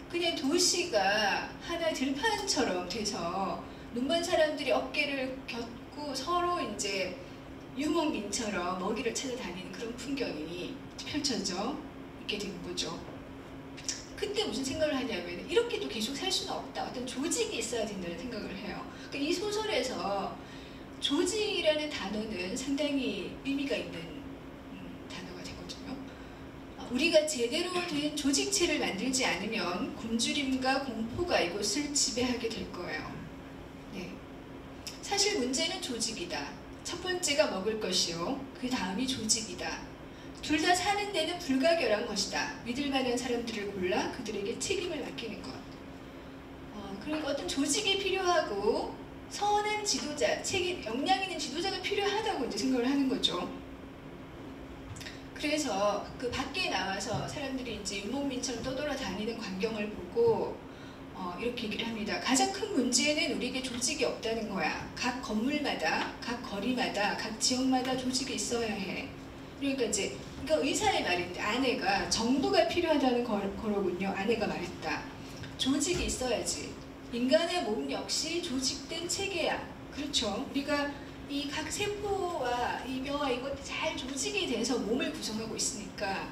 그냥 그러면 도시가 하나의 들판처럼 돼서 눈먼 사람들이 어깨를 겹고 서로 이제 유목민처럼 먹이를 찾아다니는 그런 풍경이 펼쳐져 있게 되는 거죠. 그때 무슨 생각을 하냐면 이렇게도 계속 살 수는 없다. 어떤 조직이 있어야 된다는 생각을 해요. 그러니까 이 소설에서 조직이라는 단어는 상당히 의미가 있는 단어가 되거든요. 우리가 제대로 된 조직체를 만들지 않으면 굶주림과 공포가 이곳을 지배하게 될 거예요. 네. 사실 문제는 조직이다. 첫 번째가 먹을 것이요. 그 다음이 조직이다. 둘 다 사는 데는 불가결한 것이다. 믿을 만한 사람들을 골라 그들에게 책임을 맡기는 것. 그러니까 어떤 조직이 필요하고 선한 지도자, 역량 있는 지도자가 필요하다고 이제 생각을 하는 거죠. 그래서 그 밖에 나와서 사람들이 이제 유목민처럼 떠돌아다니는 광경을 보고 이렇게 얘기를 합니다. 가장 큰 문제는 우리에게 조직이 없다는 거야. 각 건물마다, 각 거리마다, 각 지역마다 조직이 있어야 해. 그러니까 이제 의사의 말인데 아내가 정부가 필요하다는 거로군요. 아내가 말했다. 조직이 있어야지. 인간의 몸 역시 조직된 체계야. 그렇죠. 우리가 이 각 세포와 이 뼈와 이것이 잘 조직이 돼서 몸을 구성하고 있으니까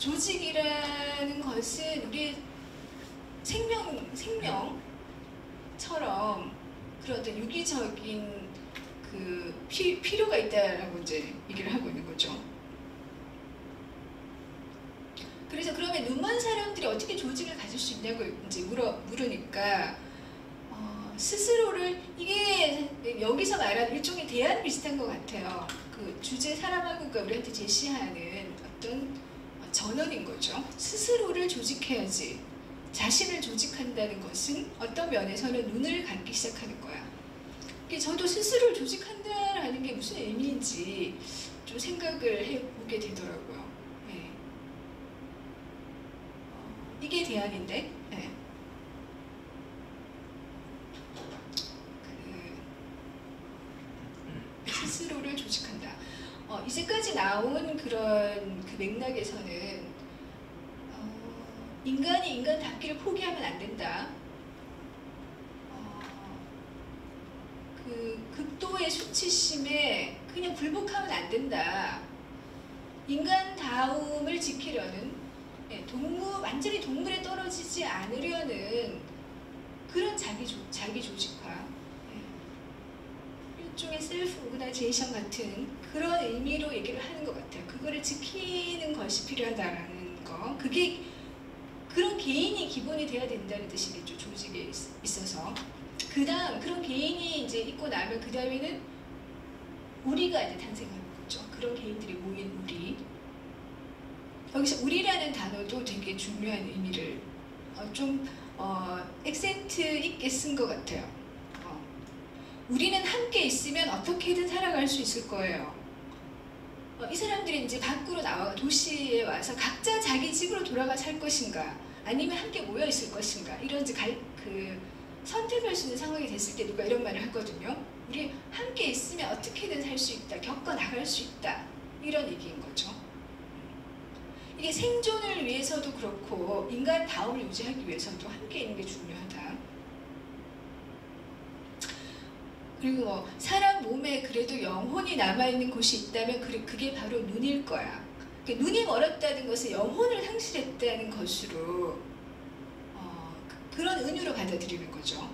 조직이라는 것은 우리의 생명처럼 그런 어떤 유기적인 그 필요가 있다라고 이제 얘기를 하고 있는 거죠. 그래서 그러면 눈먼 사람들이 어떻게 조직을 가질 수 있냐고 이제 물으니까 스스로를 이게 여기서 말하는 일종의 대안 비슷한 것 같아요. 그 주제 사람하고가 우리한테 제시하는 어떤 전언인 거죠. 스스로를 조직해야지. 자신을 조직한다는 것은 어떤 면에서는 눈을 감기 시작하는 거야. 저도 스스로를 조직한다라는 게 무슨 의미인지 좀 생각을 해보게 되더라고요. 네. 이게 대안인데 네. 스스로를 조직한다. 이제까지 나온 그런 그 맥락에서는 인간이 인간답기를 포기하면 안 된다. 그 극도의 수치심에 그냥 굴복하면 안 된다. 인간다움을 지키려는 완전히 동물에 떨어지지 않으려는 그런 자기 조직화, 일종의 셀프 오그나이제이션 같은 그런 의미로 얘기를 하는 것 같아요. 그거를 지키는 것이 필요하다라는 거. 그게 그런 개인이 기본이 돼야 된다는 뜻이겠죠. 조직에 있어서. 그 다음 그런 개인이 이제 있고 나면 그 다음에는 우리가 이제 탄생하는 거죠. 그런 개인들이 모인 우리. 여기서 우리라는 단어도 되게 중요한 의미를 액센트 있게 쓴 것 같아요. 우리는 함께 있으면 어떻게든 살아갈 수 있을 거예요. 이 사람들이 이제 밖으로 나와 도시에 와서 각자 자기 집으로 돌아가 살 것인가, 아니면 함께 모여 있을 것인가, 이런 이제 선택할 수 있는 상황이 됐을 때 누가 이런 말을 하거든요. 우리 함께 있으면 어떻게든 살 수 있다, 겪어 나갈 수 있다, 이런 얘기인 거죠. 이게 생존을 위해서도 그렇고 인간다움을 유지하기 위해서도 함께 있는 게 중요하다. 그리고 사람 몸에 그래도 영혼이 남아있는 곳이 있다면 그게 바로 눈일 거야. 눈이 멀었다는 것은 영혼을 상실했다는 것으로 그런 은유로 받아들이는 거죠.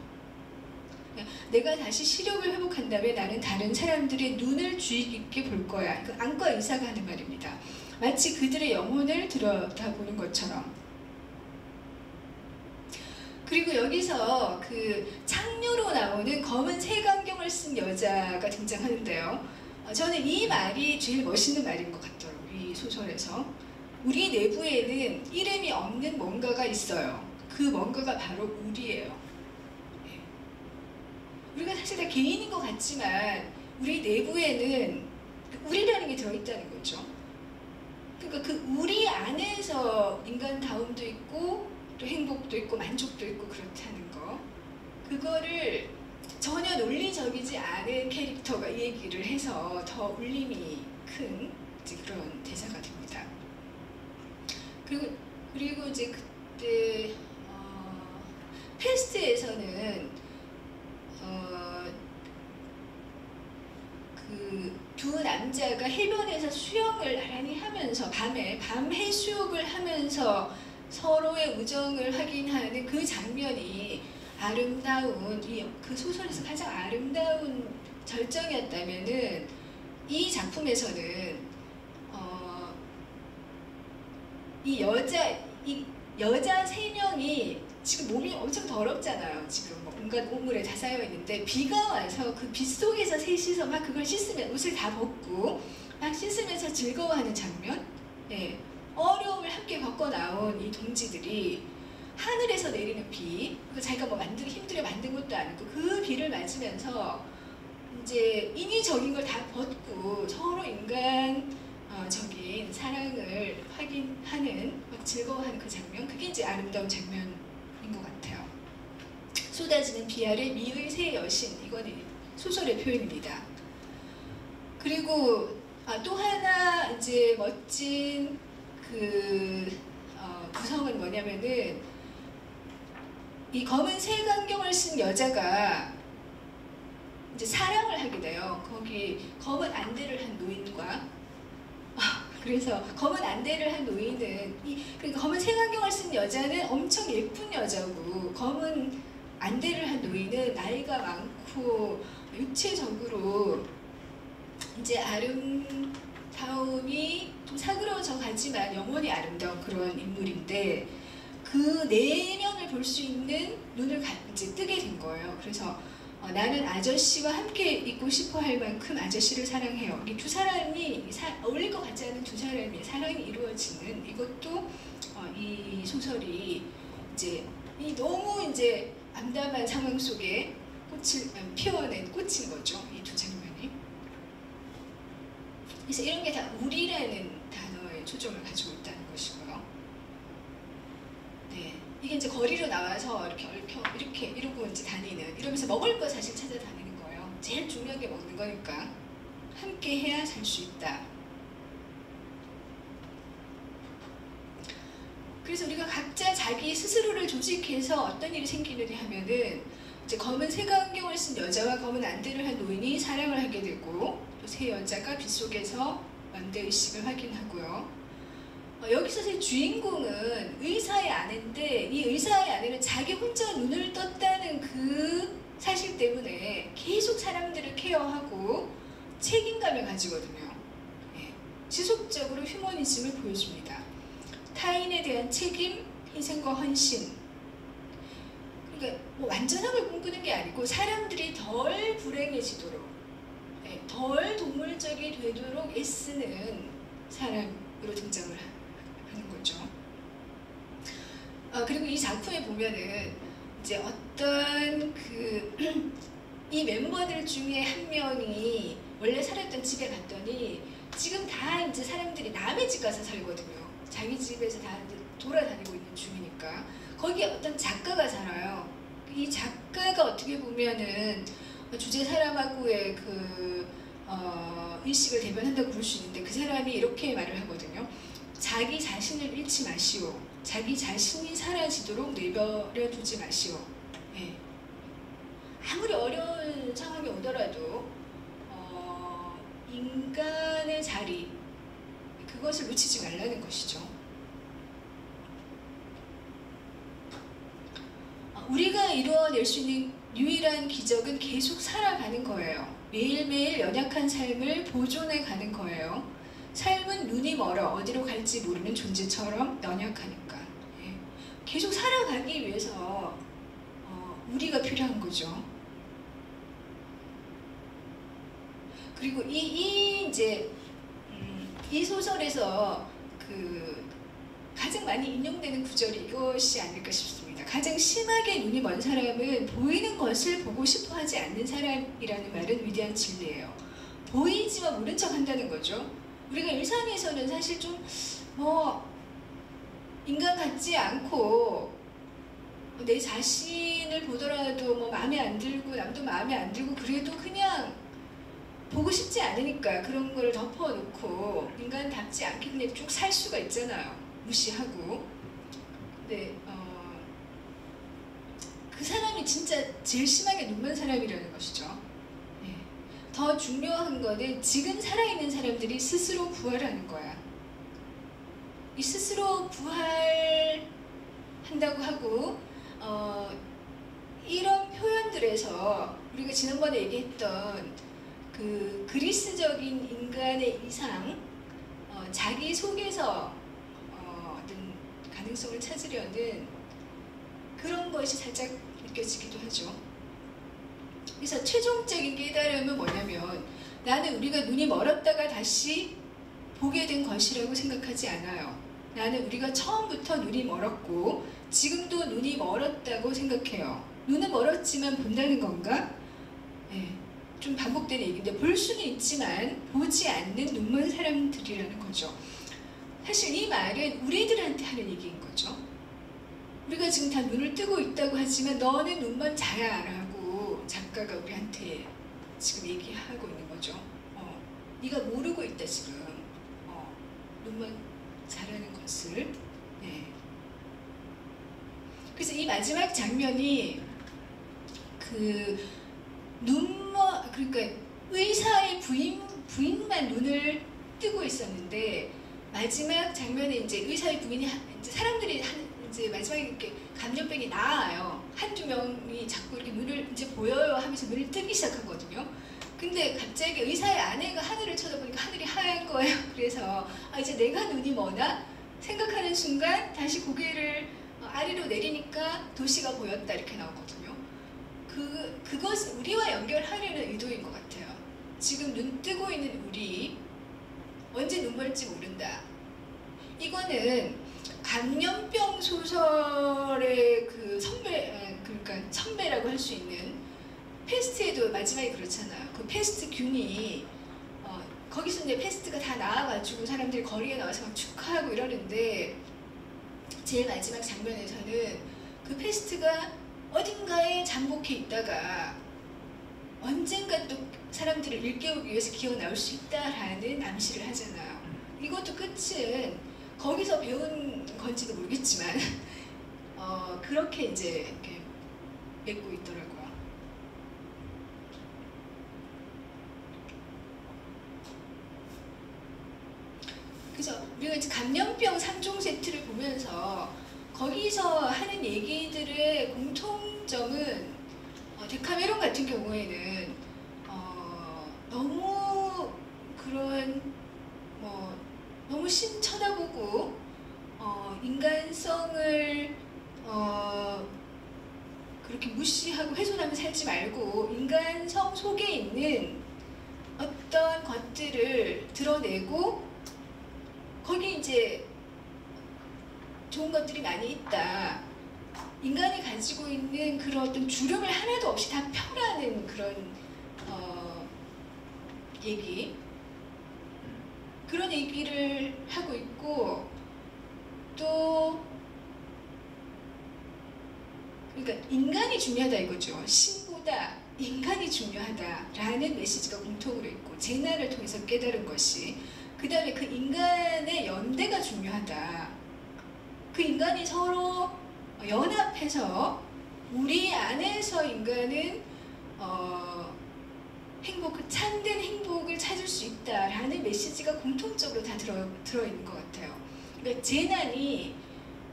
내가 다시 시력을 회복한다면 나는 다른 사람들의 눈을 주의 깊게 볼 거야. 그 안과 의사가 하는 말입니다. 마치 그들의 영혼을 들여다보는 것처럼. 그리고 여기서 그 창녀로 나오는 검은 색안경을 쓴 여자가 등장하는데요. 저는 이 말이 제일 멋있는 말인 것 같더라고요. 이 소설에서. 우리 내부에는 이름이 없는 뭔가가 있어요. 그 뭔가가 바로 우리예요. 우리가 사실 다 개인인 것 같지만 우리 내부에는 우리라는 게 들어있다는 거죠. 그러니까 그 우리 안에서 인간다움도 있고 또 행복도 있고 만족도 있고 그렇다는 거, 그거를 전혀 논리적이지 않은 캐릭터가 이 얘기를 해서 더 울림이 큰 이제 그런 대사가 됩니다. 그리고 이제 그때 페스트에서는 그 두 남자가 해변에서 수영을 나란히 하면서 밤 해수욕을 하면서 서로의 우정을 확인하는 그 장면이 아름다운, 그 소설에서 가장 아름다운 절정이었다면은 이 작품에서는 이 여자 세 명이 지금 몸이 엄청 더럽잖아요. 지금 뭐 온갖 오물에 다 쌓여 있는데 비가 와서 그 빗 속에서 셋이서 막 그걸 씻으면 옷을 다 벗고 막 씻으면서 즐거워하는 장면. 예. 어려움을 함께 겪어 나온 이 동지들이 하늘에서 내리는 비, 자기가 뭐 힘들어 만든 것도 아니고 그 비를 맞으면서 이제 인위적인 걸 다 벗고 서로 인간적인 사랑을 확인하는, 막 즐거워하는 그 장면, 그게 이제 아름다운 장면인 것 같아요. 쏟아지는 비 아래 미의 새 여신, 이거는 소설의 표현입니다. 그리고 또 하나 이제 멋진 구성은 뭐냐면은 이 검은 색안경을 쓴 여자가 이제 사랑을 하게 돼요. 거기 검은 안대를 한 노인과 그래서 검은 안대를 한 노인은 그러니까 검은 색안경을 쓴 여자는 엄청 예쁜 여자고 검은 안대를 한 노인은 나이가 많고 육체적으로 이제 아름다움이 좀 사그러져 가지만 영원히 아름다운 그런 인물인데 그 내면을 볼 수 있는 눈을 이제 뜨게 된 거예요. 그래서 나는 아저씨와 함께 있고 싶어 할 만큼 아저씨를 사랑해요. 이 두 사람이 어울릴 것 같지 않은 두 사람이 사랑이 이루어지는, 이것도 이 소설이 이제 너무 이제 암담한 상황 속에 꽃을 피워낸 꽃인 거죠. 이 두 장면이. 그래서 이런 게 다 우리라는 단어의 초점을 가지고 있다는 것이고요. 네, 이게 이제 거리로 나와서 이렇게 이러고 이제 다니는, 이러면서 먹을 거 사실 찾아다니는 거예요. 제일 중요한 게 먹는 거니까 함께 해야 살 수 있다. 그래서 우리가 각자 자기 스스로를 조직해서 어떤 일이 생기느냐 하면은 이제 검은 색안경을 쓴 여자와 검은 안대를 한 노인이 사랑을 하게 되고 또 세 여자가 빗속에서 연대의식을 확인하고요. 여기서 제 주인공은 의사의 아내인데 이 의사의 아내는 자기 혼자 눈을 떴다는 그 사실 때문에 계속 사람들을 케어하고 책임감을 가지거든요. 예, 지속적으로 휴머니즘을 보여줍니다. 타인에 대한 책임, 희생과 헌신. 그러니까 뭐 완전함을 꿈꾸는 게 아니고 사람들이 덜 불행해지도록, 덜 동물적이 되도록 애쓰는 사람으로 등장을 하는 거죠. 그리고 이 작품에 보면은 이제 어떤 이 멤버들 중에 한 명이 원래 살았던 집에 갔더니 지금 다 이제 사람들이 남의 집 가서 살거든요. 자기 집에서 다 돌아다니고 있는 중이니까. 거기에 어떤 작가가 살아요. 이 작가가 어떻게 보면은 주제 사람하고의 의식을 대변한다고 볼 수 있는데 그 사람이 이렇게 말을 하거든요. 자기 자신을 잃지 마시오. 자기 자신이 사라지도록 내버려 두지 마시오. 예. 아무리 어려운 상황이 오더라도 인간의 자리, 그것을 놓치지 말라는 것이죠. 우리가 이루어낼 수 있는 유일한 기적은 계속 살아가는 거예요. 매일매일 연약한 삶을 보존해 가는 거예요. 삶은 눈이 멀어 어디로 갈지 모르는 존재처럼 연약하니까. 예. 계속 살아가기 위해서 우리가 필요한 거죠. 그리고 이제 이 소설에서 가장 많이 인용되는 구절이 이것이 아닐까 싶습니다. 가장 심하게 눈이 먼 사람은 보이는 것을 보고 싶어 하지 않는 사람이라는 말은 위대한 진리예요. 보이지만 모른 척 한다는 거죠. 우리가 일상에서는 사실 좀 인간 같지 않고 내 자신을 보더라도 마음에 안 들고 남도 마음에 안 들고 그래도 그냥 보고 싶지 않으니까 그런 걸 덮어놓고 인간답지 않게 그냥 쭉 살 수가 있잖아요. 무시하고. 네, 사람이 진짜 제일 심하게 눈먼 사람이라는 것이죠. 예. 더 중요한 거는 지금 살아있는 사람들이 스스로 부활하는 거야. 이 스스로 부활한다고 하고 이런 표현들에서 우리가 지난번에 얘기했던 그 그리스적인 인간의 이상, 자기 속에서 어떤 가능성을 찾으려는 그런 것이 살짝 느껴지기도 하죠. 그래서 최종적인 깨달음은 뭐냐면 나는 우리가 눈이 멀었다가 다시 보게 된 것이라고 생각하지 않아요. 나는 우리가 처음부터 눈이 멀었고 지금도 눈이 멀었다고 생각해요. 눈은 멀었지만 본다는 건가? 네, 좀 반복되는 얘기인데 볼 수는 있지만 보지 않는 눈먼 사람들이라는 거죠. 사실 이 말은 우리들한테 하는 얘기인 거죠. 우리가 지금 다 눈을 뜨고 있다고 하지만 너는 눈먼 자야 라고 작가가 우리한테 지금 얘기하고 있는 거죠. 네가 모르고 있다 지금. 눈먼 자라는 것을. 네. 그래서 이 마지막 장면이 그 그러니까 의사의 부인만 눈을 뜨고 있었는데 마지막 장면에 이제 의사의 부인이 이제 사람들이 이제 마지막에 이렇게 감염병이 나아요. 한두 명이 자꾸 이렇게 눈을 이제 보여요 하면서 눈을 뜨기 시작하거든요. 근데 갑자기 의사의 아내가 하늘을 쳐다보니까 하늘이 하얀 거예요. 그래서 이제 내가 눈이 머나 생각하는 순간 다시 고개를 아래로 내리니까 도시가 보였다 이렇게 나오거든요. 그것은 우리와 연결하려는 의도인 것 같아요. 지금 눈 뜨고 있는 우리 언제 눈 멀지 모른다. 이거는 감염병 소설의 그 그러니까 선배라고 할 수 있는 패스트에도 마지막에 그렇잖아요. 그 패스트균이 거기서 이제 패스트가 다 나와가지고 사람들이 거리에 나와서 막 축하하고 이러는데 제일 마지막 장면에서는 그 패스트가 어딘가에 잠복해 있다가 언젠가 또 사람들을 일깨우기 위해서 기어 나올 수 있다라는 암시를 하잖아요. 이것도 끝은 거기서 배운 건지도 모르겠지만 그렇게 이제 이렇게 맺고 있더라고요. 그래서 우리가 이제 감염병 3종 세트를 보면서 거기서 하는 얘기들의 공통점은 데카메론 같은 경우에는 너무 그런 너무 신 쳐다보고 인간성을 그렇게 무시하고 훼손하며 살지 말고 인간성 속에 있는 어떤 것들을 드러내고 거기 이제 좋은 것들이 많이 있다. 인간이 가지고 있는 그런 어떤 주름을 하나도 없이 다 펴라는 그런 얘기. 그런 얘기를 하고 있고 또 그러니까 인간이 중요하다 이거죠. 신보다 인간이 중요하다라는 메시지가 공통으로 있고 재난을 통해서 깨달은 것이 그 다음에 그 인간의 연대가 중요하다. 그 인간이 서로 연합해서 우리 안에서 인간은 참된 행복을 찾을 수 있다라는 메시지가 공통적으로 다 들어있는 것 같아요. 그러니까 재난이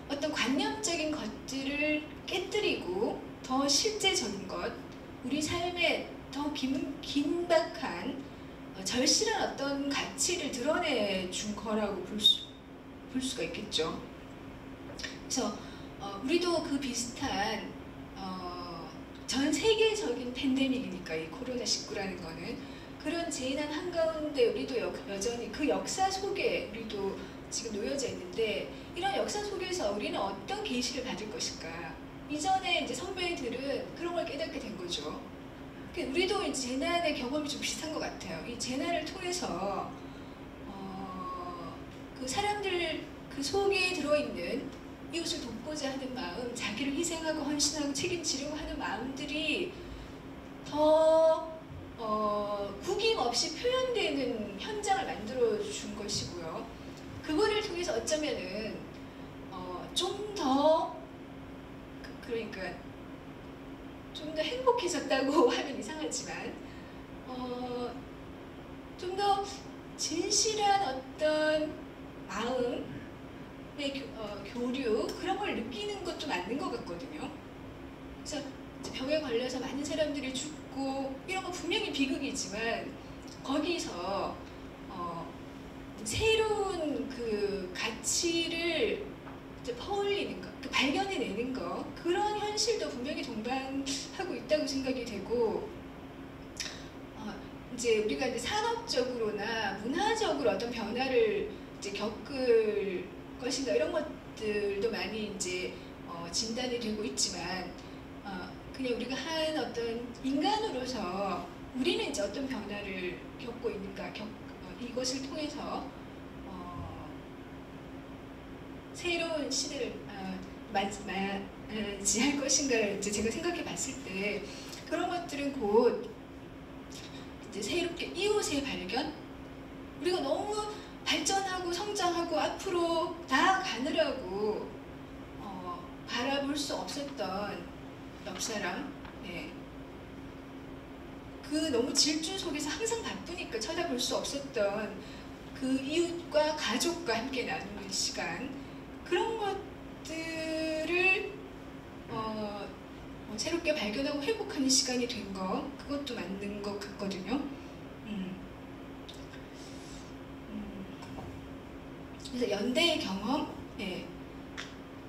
어떤 관념적인 것들을 깨뜨리고 더 실제적인 것, 우리 삶에 더 긴박한 절실한 어떤 가치를 드러내준 거라고 볼 수가 있겠죠. 그래서 우리도 그 비슷한 전 세계적인 팬데믹이니까 이 코로나19라는 거는 그런 재난 한가운데 우리도 여전히 그 역사 속에 우리도 지금 놓여져 있는데 이런 역사 속에서 우리는 어떤 계시를 받을 것일까? 이전에 이제 선배들은 그런 걸 깨닫게 된 거죠. 우리도 이제 재난의 경험이 좀 비슷한 것 같아요. 이 재난을 통해서 그 사람들 그 속에 들어있는 이웃을 돕고자 하는 마음, 자기를 희생하고 헌신하고 책임지려고 하는 마음들이 더 구김없이 표현되는 현장을 만들어준 것이고요. 그거를 통해서 어쩌면은 좀 더 그러니까 좀 더 행복해졌다고 하면 이상하지만 좀 더 진실한 어떤 마음의 교류 그런 걸 느끼는 것도 맞는 것 같거든요. 그래서 병에 걸려서 많은 사람들이 죽고 이런 거 분명히 비극이지만 거기서 새로운 그 가치를 이제 퍼올리는 것, 발견해내는 것, 그런 현실도 분명히 동반하고 있다고 생각이 되고, 이제 우리가 이제 산업적으로나 문화적으로 어떤 변화를 이제 겪을 것인가 이런 것들도 많이 이제 진단이 되고 있지만, 그냥 우리가 한 어떤 인간으로서 우리는 이제 어떤 변화를 겪고 있는가, 이것을 통해서 새로운 시대를 맞이할 것인가를 이제 제가 생각해 봤을 때 그런 것들은 곧 이제 새롭게 이웃의 발견, 우리가 너무 발전하고 성장하고 앞으로 나아가느라고 바라볼 수 없었던 옆사람, 네. 그 너무 질주 속에서 항상 바쁘니까 쳐다볼 수 없었던 그 이웃과 가족과 함께 나누는 시간, 그런 것들을 새롭게 발견하고 회복하는 시간이 된 거, 그것도 맞는 것 같거든요. 그래서 연대의 경험, 네.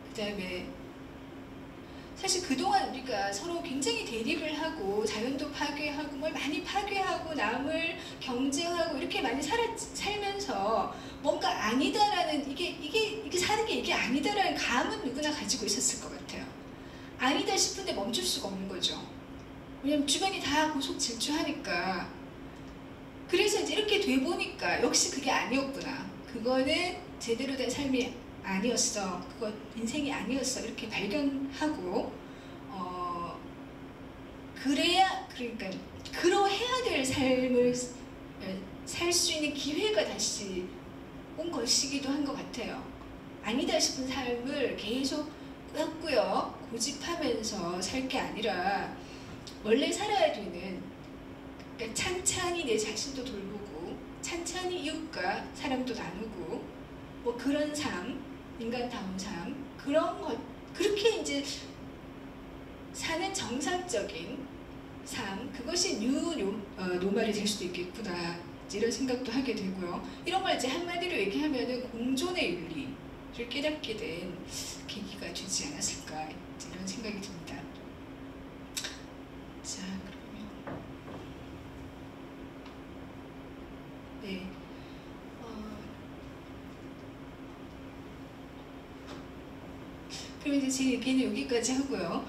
그 다음에 사실 그동안 우리가 서로 굉장히 대립을 하고 자연도 파괴하고 뭘 많이 파괴하고 남을 경쟁하고 이렇게 많이 살면서 뭔가 아니다라는 이게 사는 게 이게 아니다라는 감은 누구나 가지고 있었을 것 같아요. 아니다 싶은데 멈출 수가 없는 거죠. 왜냐면 주변이 다 고속 질주하니까. 그래서 이제 이렇게 돼 보니까 역시 그게 아니었구나. 그거는 제대로 된 삶이 아니었어. 그거 인생이 아니었어. 이렇게 발견하고 그래야 그러니까 그러해야 될 삶을 살 수 있는 기회가 다시 온 것이기도 한 것 같아요. 아니다 싶은 삶을 계속 꾸역꾸역 고집하면서 살 게 아니라 원래 살아야 되는, 그러니까 찬찬히 내 자신도 돌보고 찬찬히 이웃과 사람도 나누고 뭐 그런 삶, 인간다운 삶, 그런 것, 그렇게 이제 사는 정상적인 삶, 그것이 노말이 될 수도 있겠구나, 이런 생각도 하게 되고요. 이런 걸 이제 한마디로 얘기하면은 공존의 윤리를 깨닫게 된 계기가 되지 않았을까, 이런 생각이 듭니다. 자, 그러면 네. 그럼 이제 제 얘기는 여기까지 하고요.